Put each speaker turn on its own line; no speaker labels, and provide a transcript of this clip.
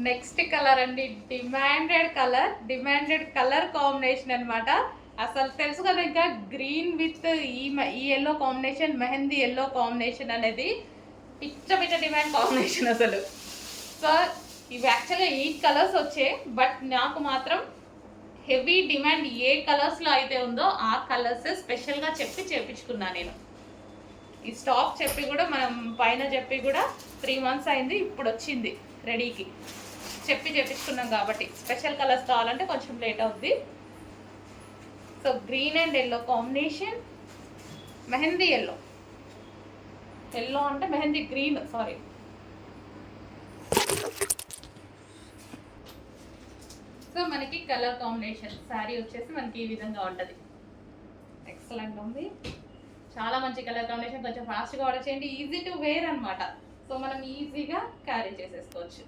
Next colour అండి, demanded colour combination అన్నమాట. అసలు తెలుసు కదా, ఇంకా గ్రీన్ విత్ ఈ yellow combination, mehndi yellow combination అనేది పిచ్చ డిమాండ్ కాంబినేషన్ అసలు. సో ఇవి యాక్చువల్గా 8 కలర్స్ వచ్చాయి, బట్ నాకు మాత్రం హెవీ డిమాండ్ ఏ కలర్స్లో అయితే ఉందో ఆ కలర్స్ స్పెషల్గా చెప్పి చేపించుకున్నా నేను. ఈ స్టాక్ చెప్పి కూడా మనం పైన చెప్పి కూడా 3 months అయింది, ఇప్పుడు వచ్చింది రెడీకి. చెప్పి చేపించుకున్నాం కాబట్టి స్పెషల్ కలర్స్ కావాలంటే కొంచెం లేట్ అవుద్ది. So green and yellow combination, mehndi yellow అంటే మెహందీ గ్రీన్, సారీ. సో మనకి కలర్ కాంబినేషన్ శారీ వచ్చేసి మనకి ఈ విధంగా ఉంటుంది. ఎక్సలెంట్ ఉంది, చాలా మంచి కలర్ కాంబినేషన్. కొంచెం ఫాస్ట్గా ఆర్డర్ చేయండి, ఈజీ టు వేర్ అనమాట. సో మనం ఈజీగా క్యారీ చేసేసుకోవచ్చు.